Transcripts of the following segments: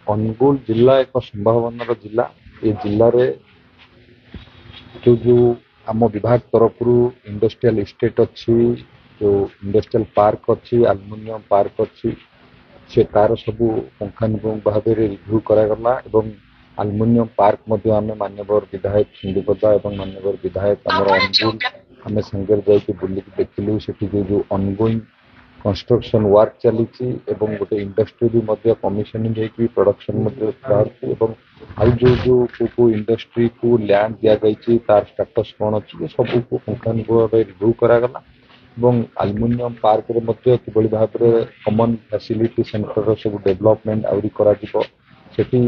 ଅନୁଗୁଳ ଜିଲ୍ଲା ଏକ ସମ୍ଭାବନାର ଜିଲ୍ଲା। ଏ ଜିଲ୍ଲାରେ जो आम विभाग तरफ इंडस्ट्रियल इस्टेट अच्छी जो इंडस्ट्रियल पार्क अच्छी आलुमिनियम पार्क अच्छी से तार सबू पुंखानुपुंख भाव रिव्यू करागला एवं आलुमिनियम पार्क आम माननीय विधायक सिंधुपदा और माननीय विधायक आम अनुगुल आम सांगे जाकि बुलिक देखिलु से जो ऑनगोइंग कंस्ट्रक्शन वर्क चली गोटे इंडस्ट्री भी कमिशनिंग होगी प्रोडक्शन आउ जो इंडस्ट्री को लैंड दि जाइए तार स्टेटस कौन अच्छी सब पुंखानुपुंख रिव्यू करागला आलुमिनियम पार्क रे किभली भाव में कॉमन फैसिलिटी सेंटर सब डेवलपमेंट आउरी करा सेठी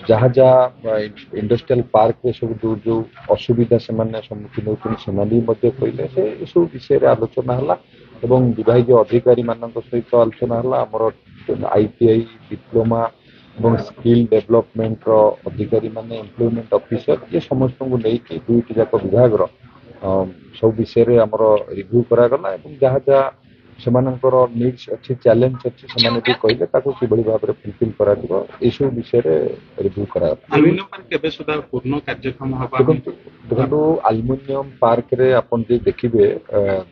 जहाँ जहाँ इंडस्ट्रियल पार्क रे सब जो असुविधा से सम्मुखीन होती कहले से सब विषय आलोचना है एवं विभागीय अधिकारी मान सहित आलोचना है आमर आईटीआई डिप्लोमा और स्किल डेवलपमेंट अधिकारी माने एम्प्लॉयमेंट ऑफिसर ये समस्त को लेकिन दुईटी जाक विभाग सब विषय आमर रिव्यू करागला जहाँ जहाँ से नीड्स अच्छी चैलेंज अच्छी से भी कहले किभली भाव में फुलफिल करा सब विषय रिव्यू देखो आलुमिनियम पार्क रे आपन देखिए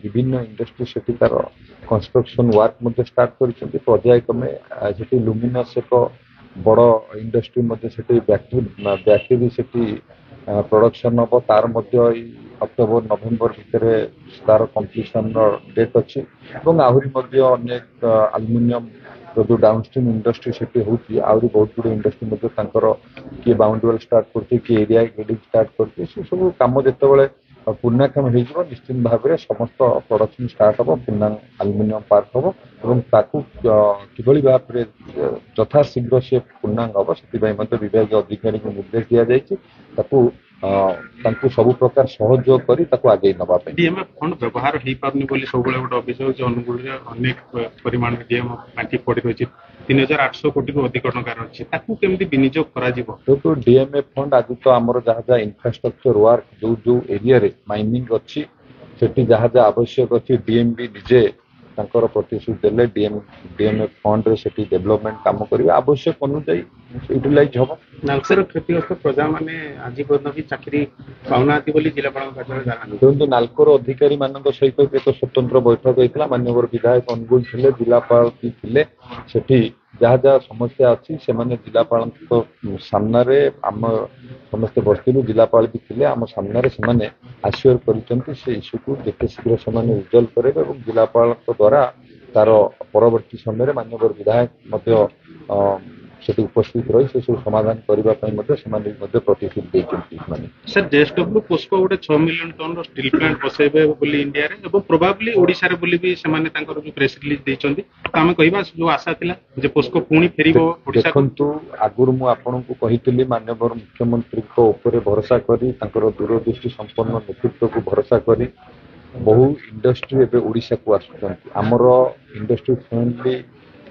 विभिन्न इंडस्ट्री से तार कंस्ट्रक्शन वर्क स्टार्ट कर पर्यायक्रमे से लुमिनस एक बड़ इंडस्ट्री से बैटरी से प्रोडक्शन हम तार अक्टोबर नवेम्बर भितर तार कंप्लीशन डेट अच्छी आहरी अनेक आलुमिनियम जो डाउनस्ट्रीम इंडस्ट्री से होती आहरी बहुत गुड इंडस्ट्री किए बाउंड्री वाल स्टार्ट कर एरिया ग्रेडिंग स्टार्ट कर सब कम जिते पूर्णाक्षम हो निश्चित भाव में समस्त प्रोडक्शन स्टार्ट हम पूर्णांग आलुमिनियम पार्क हम किभली भाव में यथाशीघ्र से पूर्णांग हम से विभाग अधिकारी को निर्देश दि जाइए सब प्रकार सहयोग कर आगे नवा डीएमएफ फंड व्यवहार हो पारनी बोली सब गोटे अभियोग अनुगुल अनेक परिमाण डीएमएफ बांकी पड़ रही 3800 कोटी को अधिक टंकार अच्छी केमती विनियोग तो डीएमएफ फंड आज तो आमर जहाँ जहाँ इंफ्रास्ट्रक्चर वर्क जो जो एरिया रे माइनिंग अच्छी से जहाँ जहाँ आवश्यक अच्छी डीएमबी निजे प्रतिश्रुति देले डीएमएफ फंड से डेवलपमेंट काम करेंगे आवश्यक अनुଯାयी यूटिलाइज हम नालसर क्षतिग्रस्त प्रजा मैंने आज भी चाकरी पाऊना देखो नालकोर अधिकारी मान सहित एक स्वतंत्र बैठक होता माननीय विधायक अनुगुल थे जिलापाल भी थे सेठी जहाँ जहाँ समस्या अच्छी से जिलापाल सामने आम समस्ते बसलु जिलापाल भी थे आम सामने से आश्योर कर इश्यू को जिते शीघ्र से रिजल्व करेंगे और जिलापाल द्वारा तार परवर्ती समय माननीय विधायक से उपस्थित रही से सब समाधान करने प्रतिश्रुति सर जेएसडब्ल्यू पोस्को गोटे 6 मिलियन टन स्टील प्लांट बसैबे बोली इंडिया रे एवं प्रोबेबली ओडिसा रे बोली भी से माने तांकर जो प्रेस रिलीज देछंती तो हमें कहबा जो आशा थिला जे पोस्को पुणी फेरिबो ओडिसा देखंतु आगुर मु आपन को कहितली माननीय मुख्यमंत्री को ऊपर भरोसा करी तांकर दूरदृष्टि संपन्न नेतृत्व को भरोसा करी बहु इंडस्ट्री एबे ओडिसा को आसुचंती हमर इंडस्ट्री फ्रेंडली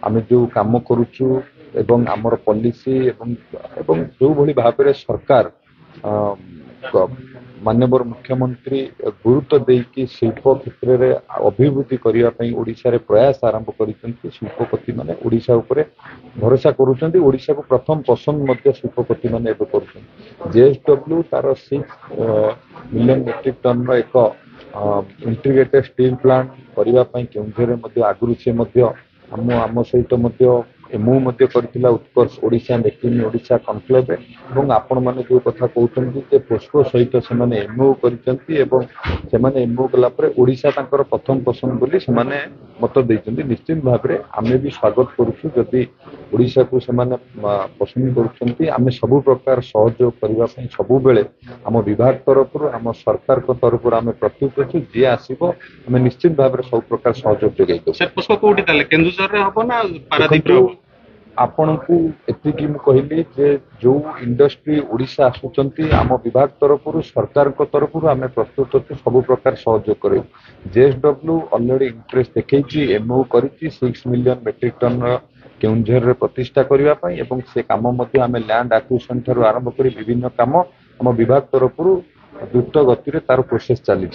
आमे जो काम करूछु एवं आमर पॉलिसी एवं जो भली भाव में सरकार माननीय मुख्यमंत्री गुरुत्व देकी शिल्प क्षेत्र में अभिवृद्धि करने ओडिशा रे प्रयास आरंभ करिसेंती शिल्पपति माने ओडिशा उपरे भरोसा करूछंती ओडिशा को प्रथम पसंद मध्य शिल्पपति माने एबे करूछंती जेएसडब्ल्यू तार 6 मिलियन मेट्रिक टन रो एक इंटीग्रेटेड स्टील प्लांट करबा पई केउंझर मध्ये आगुरु से मध्ये आम सहित मुझे करथिला Utkarsh Odisha make in Odisha conclave एवं आपण माने जो कथा कहउछंती जे पोस्को सहित से माने एमओ करिसंती एवं से माने एमओ गला पर ओडिशा तांकर प्रथम पसंद बोली से माने मत दैछंती निश्चित भाव में आमे भी स्वागत करूछु जदि ओडिशा को से माने पसंद करूछंती आमे सब प्रकार सहयोग करबा पई सब बेले आम विभाग तरफ आम सरकार को तरफ आमे प्रस्तुत अछि जे आसीबो आमे निश्चित भाव में सब प्रकार सहयोग जोगाई सर पोस्को कोठी ताले केन्दुझर रे हबो ना पारादीप रे हबो आपण को एतिकी मु कहली जे जो इंडस्ट्री ओडिशा आसुचंती आम विभाग तरफ सरकार को तरफ आमे प्रस्तुत अच्छे सब प्रकार सहयोग करे जेएसडब्ल्यू ऑलरेडी इंटरेस्ट देखैछि एमओ करिछि 6 मिलियन मेट्रिक टन केउंझर रे प्रतिष्ठा करबा पई एवं से काम मध्ये आमे लैंड एक्विजिशन थारु आरंभ करी विभिन्न काम आम विभाग तरफ द्रुत गति रे तार प्रोसेस चली।